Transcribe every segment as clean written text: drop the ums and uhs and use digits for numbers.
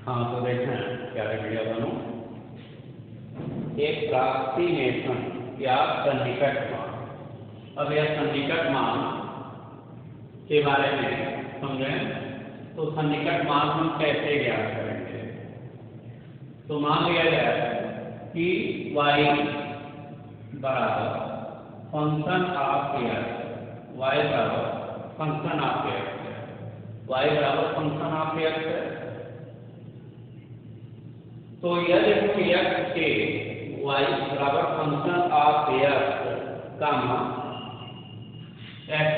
हाँ तो देखें क्या वीडियो बनू एक अप्रोक्सीमेशन या सन्निकट मान। अब यह सन्निकट मान के बारे में समझें तो सन्निकट मान हम कैसे ज्ञात करेंगे। तो मान लिया जाए कि y बराबर फंक्शन ऑफ x, y बराबर फंक्शन ऑफ x है, y बराबर फंक्शन ऑफ x है। तो यदि x के y बराबर फंक्शन ऑफ x का x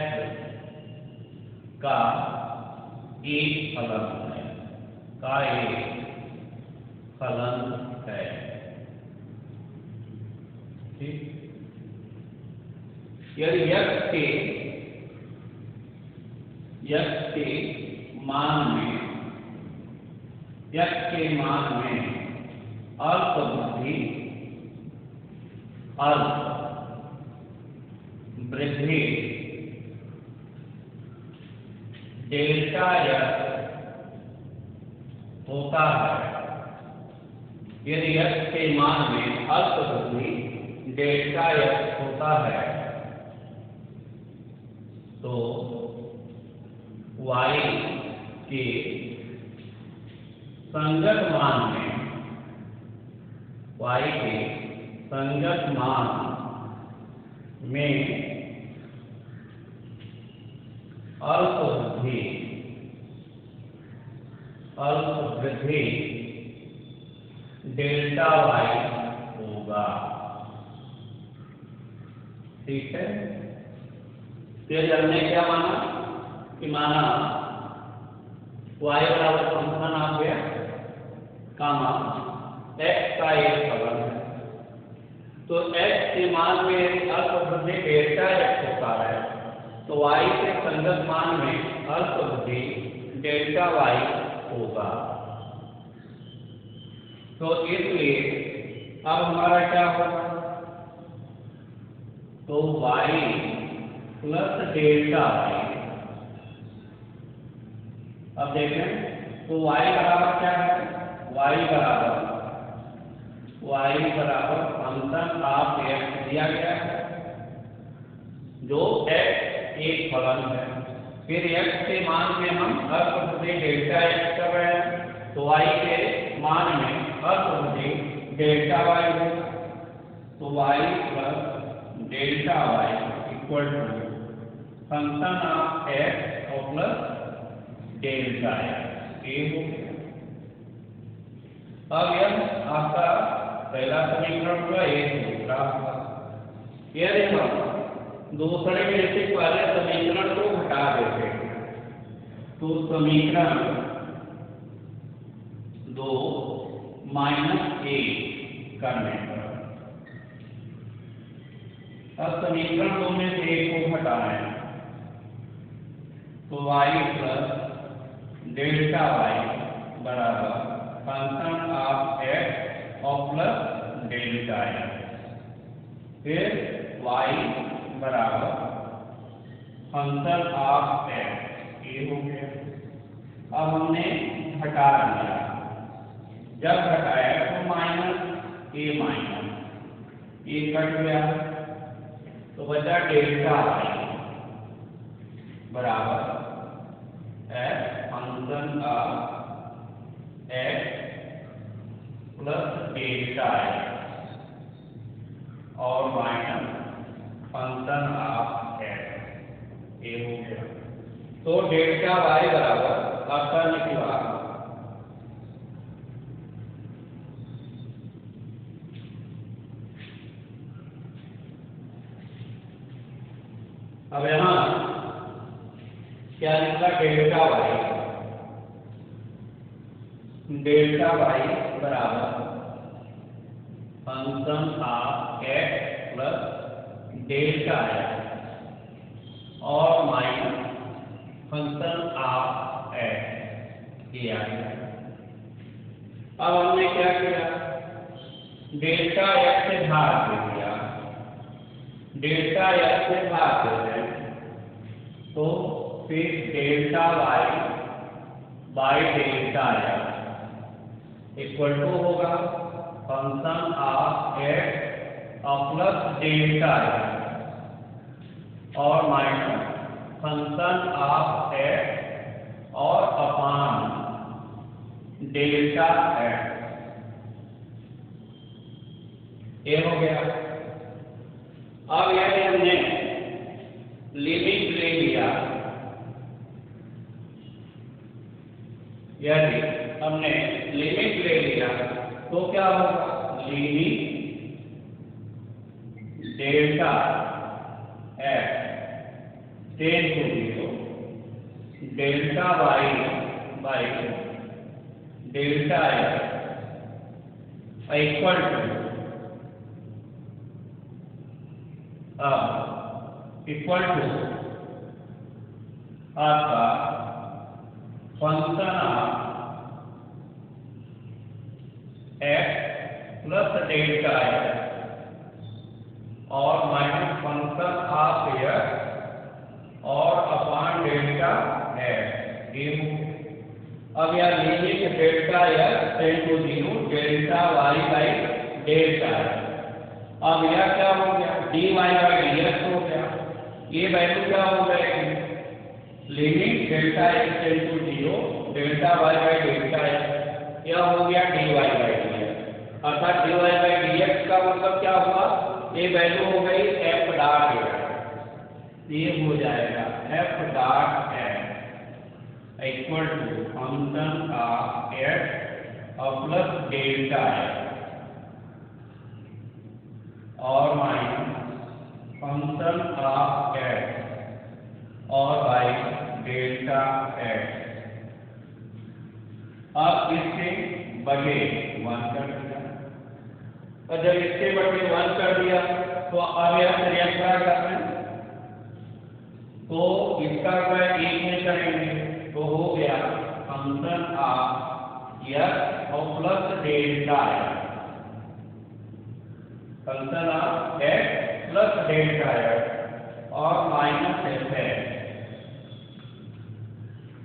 का एक फलन है, ठीक। यदि x के मान में अल्प वृद्धि डेल्टा x होता है, यदि x के मान में अल्प वृद्धि डेल्टा x होता है तो y के संगत मान में अल्प वृद्धि डेल्टा y होगा, ठीक है। फिर हमने क्या माना कि माना y बराबर फंक्शन ऑफ x का एक फलन है। तो x के मान में अल्प वृद्धि डेल्टा x होता है तो y के संगत मान में अल्प वृद्धि डेल्टा y होगा। तो इसलिए अब हमारा क्या होगा, तो y प्लस डेल्टा y। अब देखें तो y बराबर क्या है, y बराबर फंक्शन ऑफ x दिया गया है जो x एक फलन है। फिर x के मान में हम अल्प वृद्धि डेल्टा x कर रहे हैं तो y के मान में अल्प वृद्धि डेल्टा y होगा। तो y plus delta y equal to function of x और प्लस डेल्टा x ये हो गया। अब यह आपका पहला समीकरण हुआ, एक दूसरा हुआ। यदि हम दूसरे में से पहले समीकरण को हटा देते हैं तो समीकरण 2 -1 करने पर, अब समीकरण 2 में से 1 को हटाएं तो y प्लस डेल्टा y बराबर फंक्शन ऑफ x और प्लस डेल्टा x। फिर y बराबर फंक्शन ऑफ x ये हो गया। अब हमने हटा दिया, जब हटाया तो माइनस ए कट गया तो बचा डेल्टा y बराबर function of x plus delta x और माइनस फंक्शन ऑफ x ये हो गया। तो डेल्टा y बराबर आपका निकला अब यहाँ क्या निकला, डेल्टा y बराबर function of x plus delta x और माइनस फंक्शन ऑफ x ये आ गया। अब हमने क्या किया, डेल्टा x से भाग दे दिया, डेल्टा x से भाग दे रहे तो फिर delta y by delta x equal to होगा function of x plus delta x और माइनस फंक्शन ऑफ एक्स और अपान डेल्टा एक्स। ये हो गया। अब यदि हमने लिमिट ले लिया, यदि हमने लिमिट ले लिया तो क्या होगा, limit delta x tends to 0 delta y by delta x equal to आपका function of x plus delta x और माइनस फंक्शन ऑफ एक्स और अपान डेल्टा एक्स। अब यह limit delta x tends to 0 delta y by delta x. अब यह क्या हो गया, dy बाई dx हो गया। ये वैल्यू क्या हो जाएगी, limit delta x tends to 0 delta y by delta x, यह हो गया dy बाई dx। अर्थात dy बाई dx का मतलब क्या हुआ, ये वैल्यू हो गई f डॉट एक्स। ये हो जाएगा f dot x equal to function of x plus delta x और माइनस फंक्शन ऑफ एक्स और बाई डेल्टा एक्स। अब इसके बटे 1 कर दिया, और जब इसके बटे 1 कर दिया तो अब यह क्रिया क्या करना है, तो इसका क्या एक में करेंगे तो हो गया फंक्शन ऑफ एक्स और plus delta x, function of x plus delta x और माइनस एफ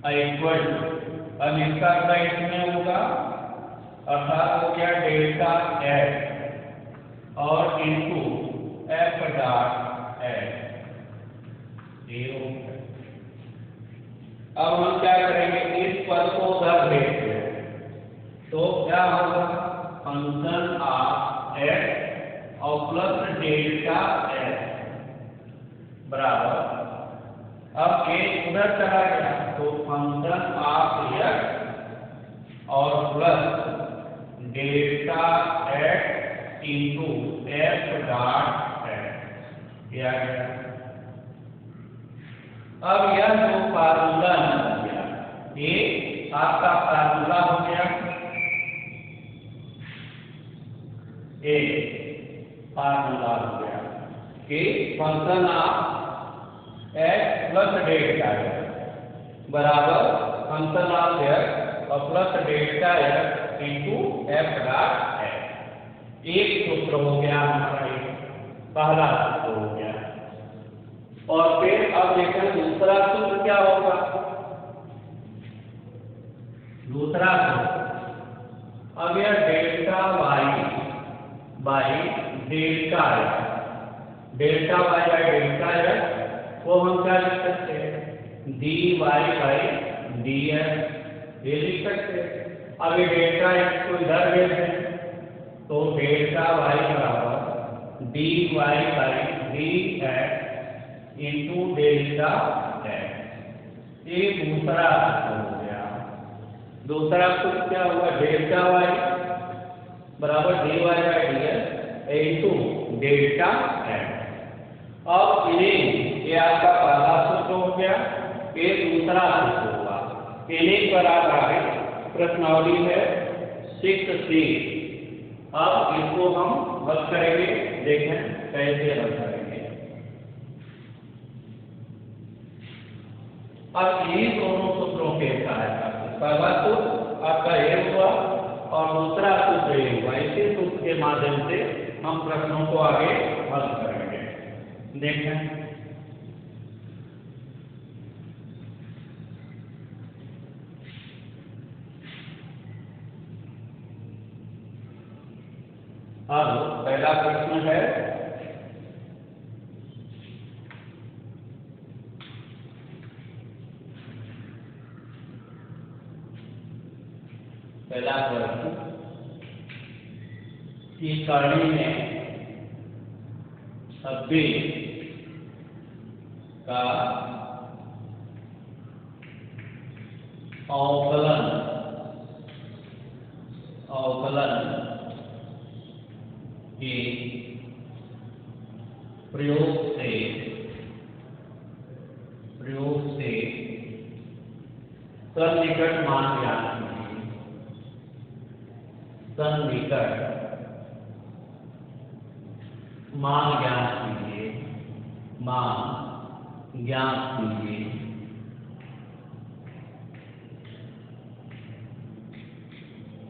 इक्वल। अब इसका क्या इसमें होगा, अर्थात हो गया डेल्टा एक्स और इंटू एफ डॉट एक्स। अब हम क्या करेंगे, इस पद को उधर भेजते हैं तो क्या होगा, फंक्शन ऑफ एक्स और प्लस डेल्टा एक्स बराबर, अब एक उधर चला गया तो फंक्शन ऑफ एक्स और plus delta x into F dot x किया गया। अब यह जो फार्मूला हो गया, ये आपका फार्मूला हो गया, ये फार्मूला हो गया कि function of x plus delta x बराबर फंक्शन ऑफ एक्स और plus delta x into F dot x. एक सूत्र हो गया हमारा, ये पहला सूत्र हो गया। और फिर अब देखें दूसरा सूत्र क्या होगा, दूसरा सूत्र, अब यह delta y by delta x, delta y by delta x को हम क्या लिख सकते हैं, d y by d x, ये लिख सकते हैं। अब ये डेल्टा एक्स को इधर भेज दें तो डेल्टा वाई बराबर d y by d x into delta x. ये दूसरा सूत्र हो गया। दूसरा सूत्र क्या हुआ, डेल्टा वाई बराबर d y by d x into delta x. अब इन्हें, ये आपका पहला सूत्र हो गया, ये दूसरा सूत्र हुआ। इन्हीं पर आप आगे प्रश्नावली है 6C। अब इसको हम हल करेंगे, देखें कैसे हल करेंगे। अब ये दोनों सूत्रों के सहायता से, पहला सूत्र आपका ये हुआ और दूसरा सूत्र ये हुआ, इसी सूत्र के माध्यम से हम प्रश्नों को आगे हल करेंगे। देखें अब पहला प्रश्न है कि करनी में 26 का अवकलन के प्रयोग से सन्निकट मान ज्ञात कीजिए। सन्निकट मान ज्ञात कीजिए।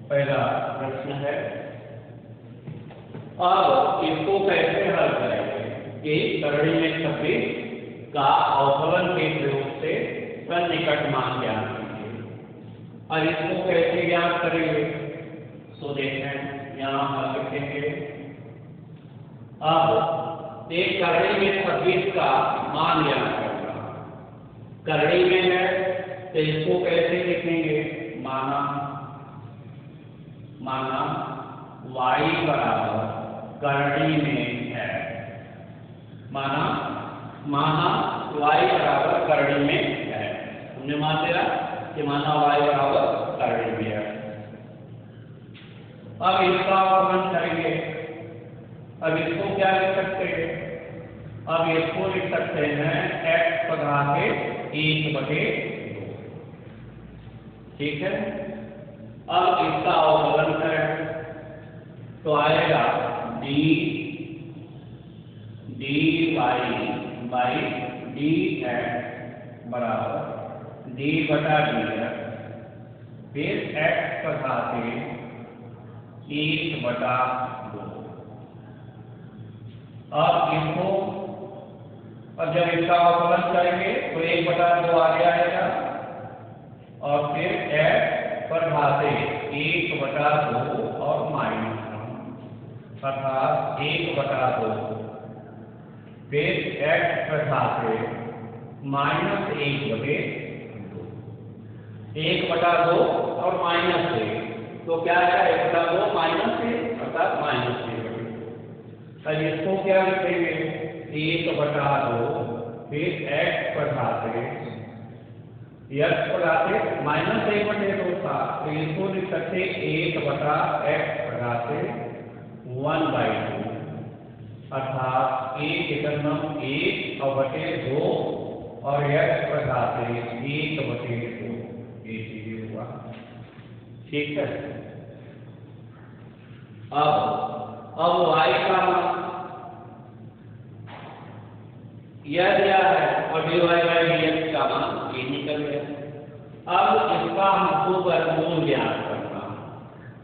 पहला प्रश्न है, अब इसको कैसे हल करेंगे कि करनी में 26 का अवकलन के प्रयोग से सन्निकट मान ज्ञात कीजिए। और इसको कैसे ज्ञात करेंगे तो देखें, यहाँ हल लिखेंगे। अब एक करनी में 26 का मान ज्ञात करना, करनी में है तो इसको कैसे लिखेंगे, माना y बराबर करनी में है, माना y बराबर करनी में है। हमने मान लिया कि माना y बराबर करनी में है। अब इसका अवकलन करेंगे। अब इसको क्या लिख सकते हैं, अब इसको लिख सकते हैं x घाते 1/2। ठीक है। अब इसका अवकलन करें तो आएगा d y बाई dx बराबर d/dx, फिर x घाते 1/2। अब इसको, अब जब इसका अवकलन करेंगे तो 1/2 आगे आएगा और फिर x पर घाते 1/2 और माइनस, अर्थात 1/2, फिर x पर घाते -1/2 और -1, तो क्या है 1/2 -1 अर्थात -1/2। अब इसको क्या लिखेंगे 1/2, फिर x पर घाते -1/2 था तो इसको लिख सकते 1/x घाते 1/2, अर्थात 1/1/2 और x घाते 1/2 ये हुआ। ठीक है। अब y का यह दिया है और dy/dx का मान ये निकल गया। अब इसका हमको वर्गमूल ज्ञात करना,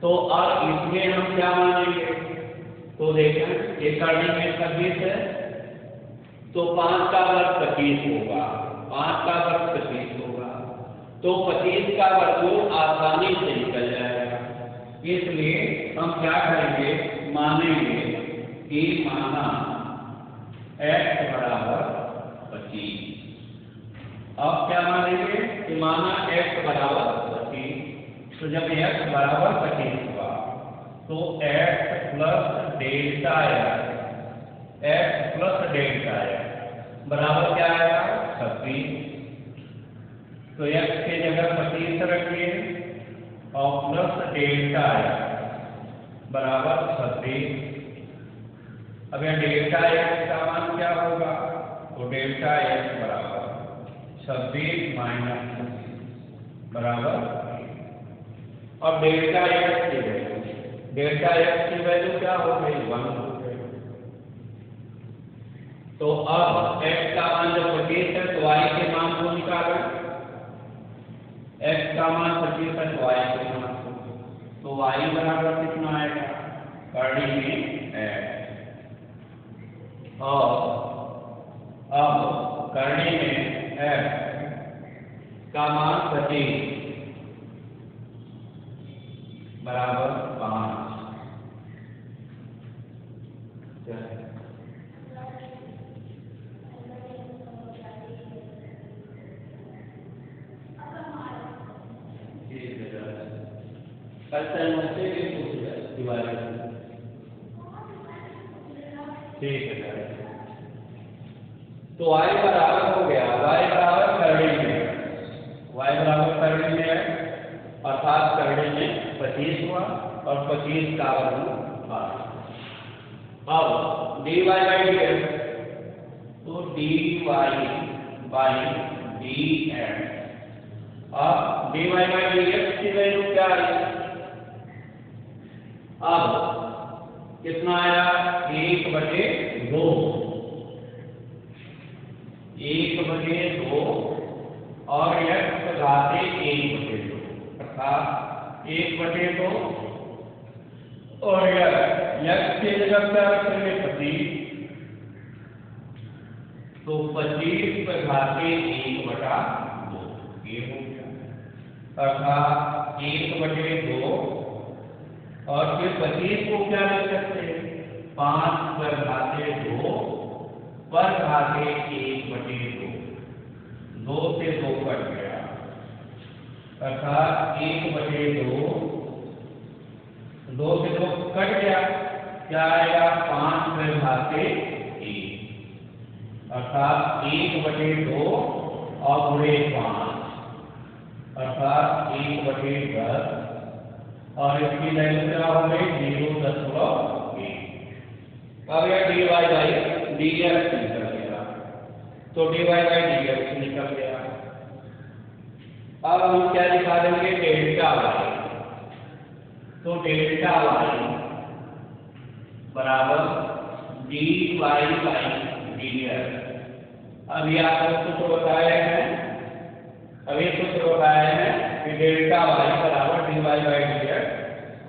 तो अब इसमें हम क्या मानेंगे, तो देखें ये करनी में 26 है तो 5 का वर्ग 25 होगा, 5 का वर्ग 25 होगा, तो 25 का वर्गमूल आसानी से निकल जाएगा। इसलिए हम क्या करेंगे, मानेंगे कि माना x बराबर 25। अब क्या मानेंगे कि माना x बराबर 25, तो जब x बराबर 25 हुआ तो x प्लस डेल्टा x बराबर क्या आएगा 26। तो x के जगह 25 रखिए और प्लस डेल्टा बराबर 26। अब यह डेल्टा x का मान क्या होगा, तो डेल्टा x बराबर 26 माइनस बराबर, अब डेल्टा x की वैल्यू क्या हो गई 1 हो गई। तो अब x का मान जब 25 है तो y के मान को निकालें, x का मान 25 है तो y के मान को, तो y बराबर कितना आएगा, करनी में x, और अब करनी में x का मान 25 बराबर 5, क्या है? अच्छा मुझसे भी पूछ लिया दिवाली ठीक है। तो y बराबर हो गया y बराबर करड़ी में y बराबर करड़ी में है अर्थात करड़ी में 25 हुआ और 25 का वर्ग 12। अब dy बाई dx तो dy बाई dx अब dy बाई dx की वैल्यू क्या है? अब कितना आया 1/2 1/2 और x घाते 1/2 अर्थात 1/2 और x की जगह क्या रखेंगे 25 तो 25 घाते 1/2 ये हो गया अर्थात 1/2 और फिर 25 को क्या लिख सकते हैं 5/2 पर घाते 1/2 2 से 2 कट गया अर्थात 1/2 2 से 2 कट गया क्या आएगा 5/1 अर्थात 1/2 और गुणे 5 अर्थात 1/10 और इसकी वैल्यू क्या हो गई 0.1। अब यह dy बाई dx निकल गया तो dy बाई dx निकल गया। अब हम क्या निकालेंगे डेल्टा y तो डेल्टा y बराबर dy बाई dx। अभी आपको कुछ बताया है कि डेल्टा y बराबर dy बाई dx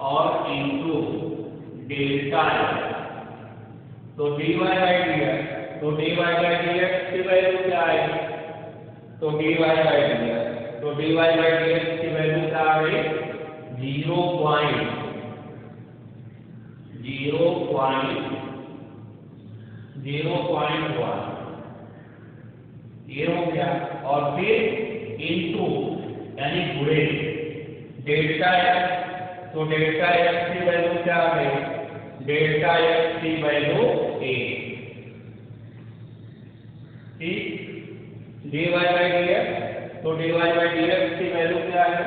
और इंटू डेल्टा x तो dy बाई dx तो dy बाई dx की वैल्यू क्या आएगी तो dy बाई dx तो dy बाई dx की वैल्यू क्या आ गई 0.1 ये हो गया और फिर इंटू यानी गुणे डेल्टा x तो डेल्टा x की वैल्यू क्या आ गई डेल्टा x की वैल्यू 1 ठीक dy बाई dx तो dy बाई dx की वैल्यू क्या है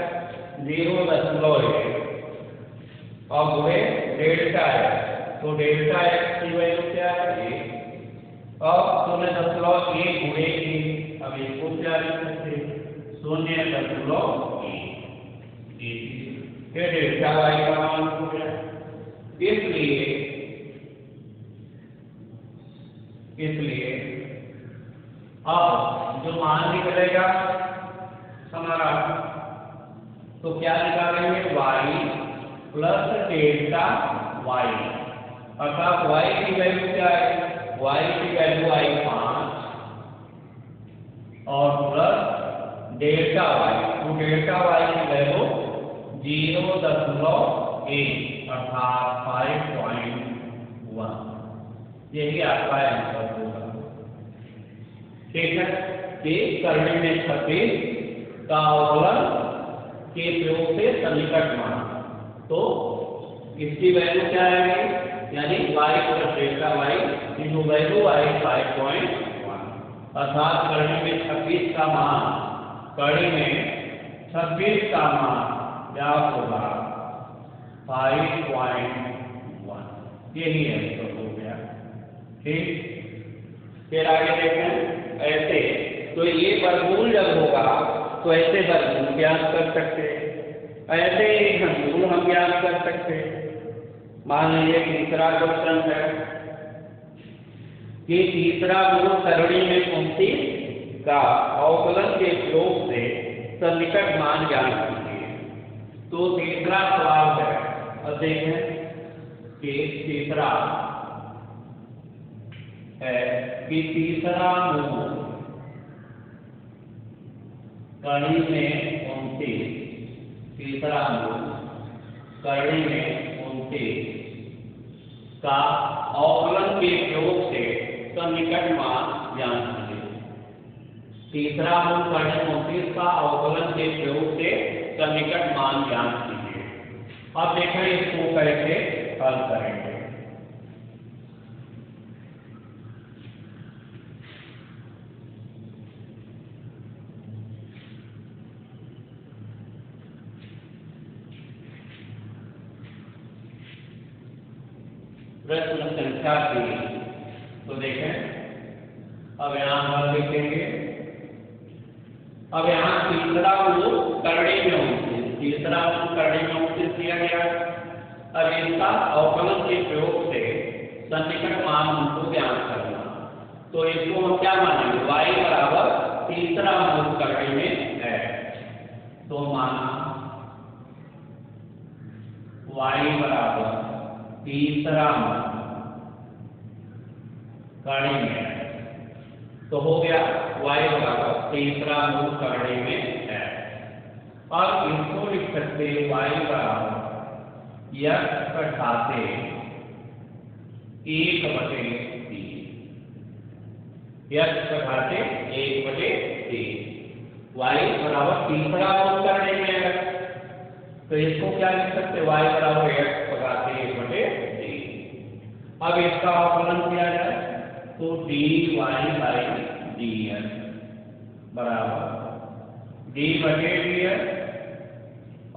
0.1 और गुणे डेल्टा x तो डेल्टा x की वैल्यू क्या है 1 अब 0.1 गुणे 1 अब इसको क्या लिख सकते हैं 0.1 फिर डेल्टा y का मान हो गया इसलिए अब जो मान निकलेगा हमारा तो क्या निकालेंगे y प्लस डेल्टा y अर्थात y की वैल्यू क्या है y की वैल्यू आई 5 और प्लस डेल्टा y तो डेल्टा y की वैल्यू 0.1 अर्थात 5.1 यही आपका आंसर होगा। ठीक है कि करने में 26 का अवकलन के प्रयोग से सन्निकट मान तो इसकी वैल्यू क्या आएगी यानी y plus delta y into value आई 5.1 अर्थात करने में 26 का मान क्या होगा 5.1 यही आंसर हो गया। ठीक फिर आगे देखें ऐसे तो ये वर्गमूल जब होगा तो ऐसे वर्गमूल ज्ञात कर सकते ऐसे घनमूल हम ज्ञात कर सकते। मान लीजिए तीसरा क्वेश्चन है कि तीसरा मूल सरणी में 29 का अवकलन के प्रयोग से सन्निकट मान ज्ञात कीजिए। तो तीसरा सवाल है अब देखें कि तीसरा है कि तीसरा मूल कड़ी में 29 तीसरा मूल कड़ी में 29 का अवकलन के प्रयोग से सन्निकट मान ज्ञात कीजिए। तीसरा मूल करने 29 का अवकलन के प्रयोग से सन्निकट मान ज्ञात कीजिए। अब देखें इसको कैसे हल करेंगे। प्रश्न संख्या 3 तो देखें, अब यहाँ हल लिखेंगे। अब यहाँ तीसरा मूल करने में 29, तीसरा मूल करने में 29 दिया गया। अब इसका अवकलन के प्रयोग से सन्निकट मान हमको ज्ञात करना। तो इसको हम क्या मानेंगे, y बराबर तीसरा मूल करने में है। तो माना y बराबर तीसरा करणी में, तो हो गया y बराबर तीसरा मूल करणी में है। और इसको लिख सकते हैं y बराबर x घाते 1/3, x घाते 1/3, y बराबर तीसरा मूल करणी में है। तो इसको क्या लिख सकते, y बराबर x घाते 1/3। अब इसका अवकलन किया जाए तो dy बाई dx बराबर d/dx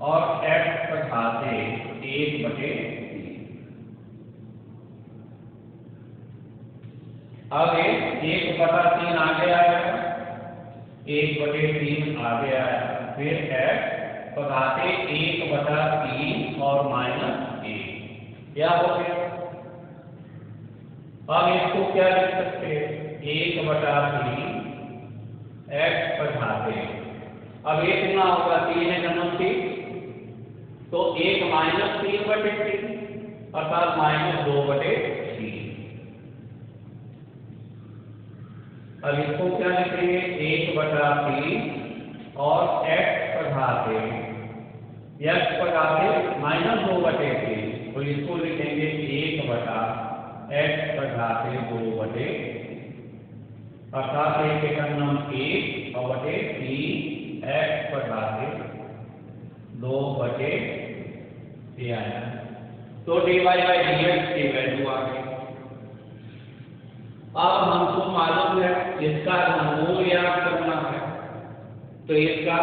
और x घाते 1/3। अब 1/3 आगे आया, 1/3 आगे आया, फिर x घाते 1/3 और -1 क्या हो गया। अब इसको क्या लिख सकते हैं, 1/3 x घाते, अब 1 गुना होगा 3 है जन्म 3, तो 1 - 3/3 अर्थात -2/3। अब इसको क्या लिखेंगे, 1/3 और x घाते -2/3, तो इसको लिखेंगे 1/x घाते 2/3 अर्थात 1 और 3 x घाते 2/3 आया। तो dy बाई dx की वैल्यू आ गई। अब हमको मालूम है इसका घनमूल याद करना है, तो इसका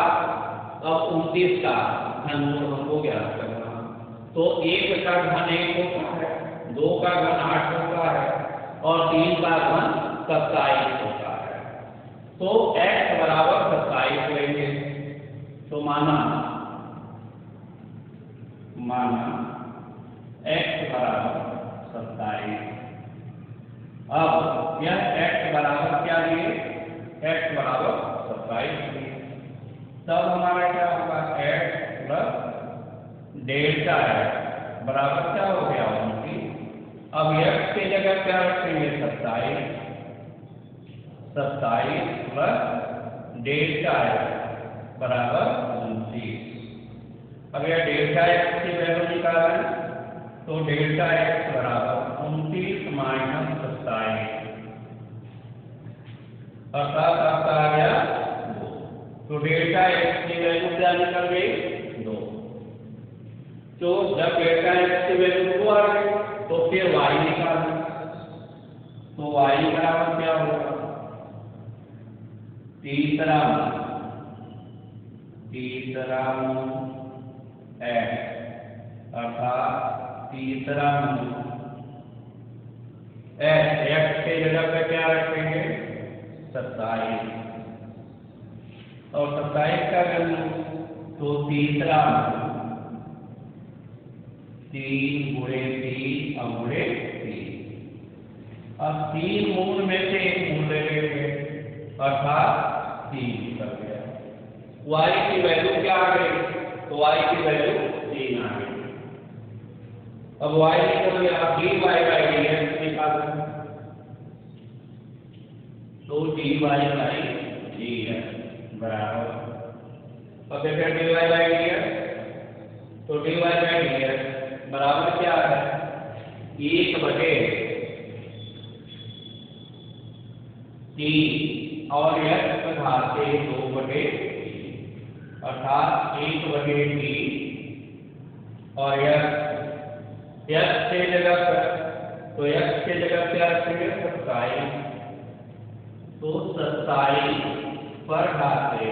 अब 29 का घनमूल हमको ज्ञात करना। तो 1 का घन 1 होता है, 2 का घन 8 होता है और 3 का घन 27 होता है। तो x बराबर 27 लेंगे। तो माना x बराबर 27। अब यह x बराबर क्या लिए, x बराबर 27 लिए, तब हमारा क्या होगा, x प्लस डेल्टा x बराबर क्या हो गया 29। अब x के जगह क्या रखेंगे 27 प्लस डेल्टा x बराबर 29। अब यह डेल्टा x की वैल्यू निकालें तो डेल्टा x बराबर 29 माइनस 27 अर्थात आपका आ गया 2। तो डेल्टा x की वैल्यू क्या निकल गई 2। तो जब डेल्टा x की वैल्यू 2 आ गई तो फिर y निकालें, तो y बराबर क्या होगा, तीसरा x अर्थात तीसरा x के जगह पे क्या रखेंगे 27 और 27 का घन, तो तीसरा 3 गुणे 3 गुणे 3। अब 3 मूल में से एक मूल ले लेंगे अर्थात 3 कर गया। y की वैल्यू क्या आ गई, तो y की वैल्यू 3 आ गई। अब y निकल गया, dy बाई dx निकालें तो dy बाई dx बराबर, अब देखिए dy बाई dx, तो dy बाई dx बराबर क्या है 1/3 और x घाते 2/3 अर्थात 1/3 और x के जगह पर, तो x के जगह क्या रखेंगे 27, तो 27 पर घाते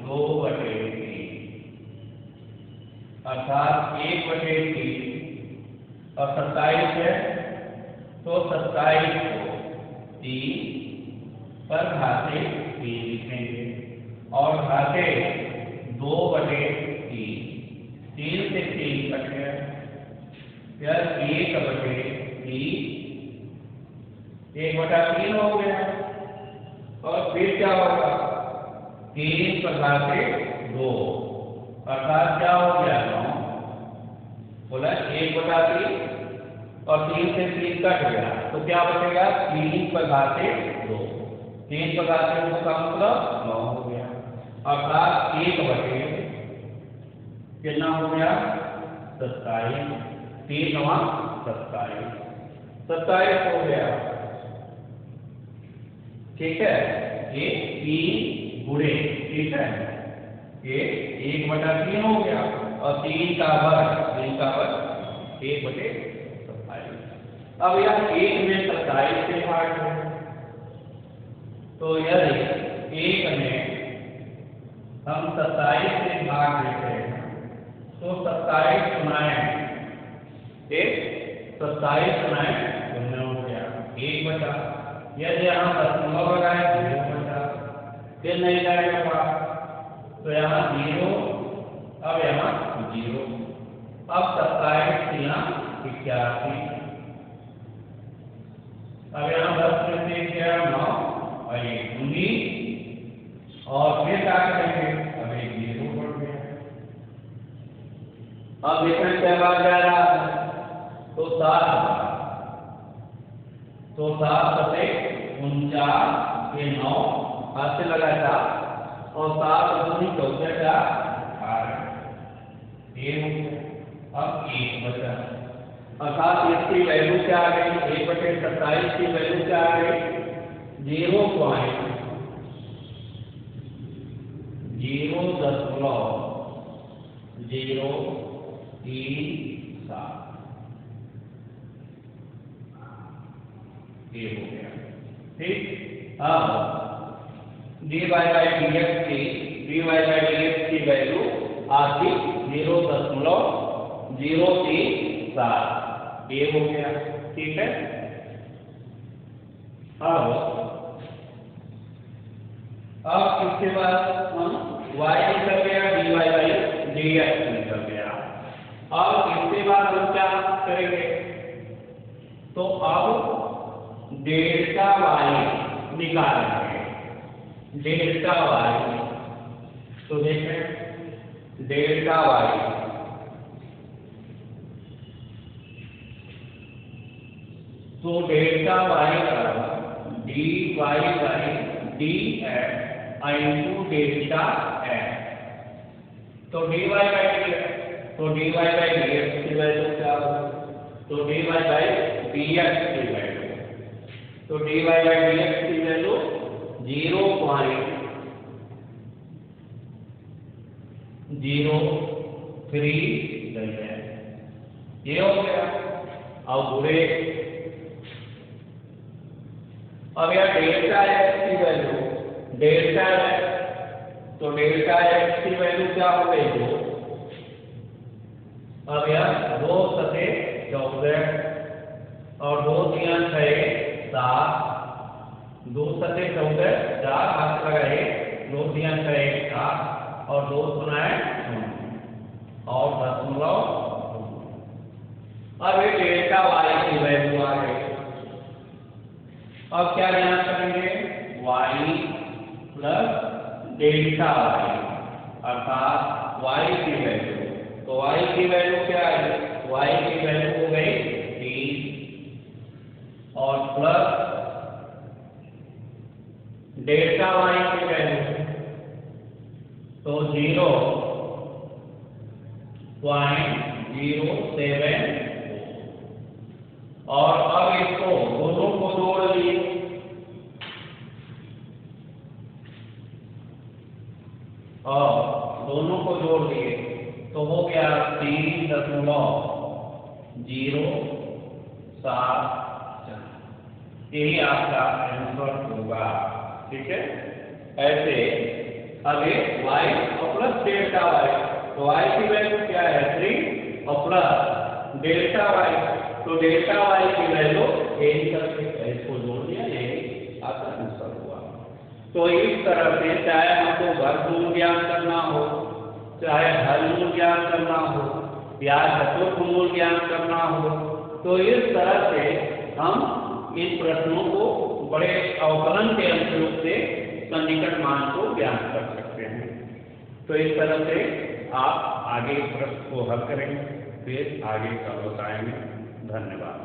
2/3 अर्थात 1/3 और 27 है तो 27 को 3 पर घाते 3 लिखेंगे और घाते 2/3, 3 से 3 कट गया, फिर 1/3 हो गया और फिर क्या होगा 3 पर घाते 2 अर्थात क्या हो गया 9 बोला 1/3 और 3 से 3 कट गया तो क्या बचेगा 3 पर घाते 2, 3 पर घाते 2 का मतलब 9 हो गया अर्थात 1/, कितना हो गया 27, 3 9 27 हो गया। ठीक है, ये 3 गुणे, ठीक है, ये 1/3 हो गया और 3 का वर्ग 1/27। अब यह 1 में 27 से भाग है तो यदि 1 में हम 27 से भाग देते हैं तो 27 सुनाए 0 हो गया 1/, यदि हम दशमलव लगाए 0 फिर नहीं जाएगा तो यहाँ 0, अब यहाँ 0, अब 27 81, अब यहाँ 10 में से क्या 9 और 19 और फिर क्या करेंगे अब 0 बढ़ गया। अब देखना क्या बात जा रहा है तो 7 से 49 के 9 हाथ से लगाया और 7 दूनी 14 ये हो गया। अब 1 बचा अर्थात इसकी वैल्यू क्या आ गई 1/27 की वैल्यू क्या आ गई 0.037 ये हो गया। ठीक, अब dy/dx की वैल्यू आती 0.037 ये हो गया। ठीक है, अब इसके बाद हम y निकल गया dy/dx निकल गया। अब इसके बाद हम क्या करेंगे तो अब डेल्टा y निकालेंगे। डेल्टा y तो देखें डेल्टा y तो delta y dy/dx into delta x तो dy/dx तो dy/dx की वैल्यू क्या होगी तो dy/dx की वैल्यू तो dy/dx की वैल्यू 0.03 ये हो गया। अब बुरे अब यह डेल्टा x की वैल्यू डेल्टा x तो डेल्टा x की वैल्यू क्या हो गई 2। अब यह 2 सते 14 और 2 3 6 7 2 सते 14 4 हाथ लगाए 2 3 6 7 और 2 सुनाए और दशमलव। अब ये डेल्टा y की वैल्यू आ गई। अब क्या यहाँ करेंगे y प्लस डेल्टा y अर्थात y की वैल्यू तो y की वैल्यू क्या है y की वैल्यू हो गई 3 और प्लस डेल्टा y की वैल्यू तो 0.07 और अब इसको दोनों को जोड़ लिए को जोड़ दिए तो हो गया 3.074। यही आपका आंसर होगा। ठीक है, ऐसे अभी y और प्लस डेल्टा y, तो y की वैल्यू क्या है 3 और प्लस डेल्टा y, तो डेल्टा y की वैल्यू यही करके इसको जोड़ दिया, यही आपका आंसर हुआ। तो इस तरह से चाहे हमको वर्गमूल ज्ञात करना हो, चाहे हलमूल ज्ञात करना हो या चतुर्थमूल ज्ञात करना हो, तो इस तरह से हम इन प्रश्नों को बड़े अवकलन के अनुरूप से सन्निकट मान को ज्ञात कर सकते हैं। तो इस तरह से आप आगे प्रश्न को हल करेंगे, फिर आगे का बताएंगे। धन्यवाद।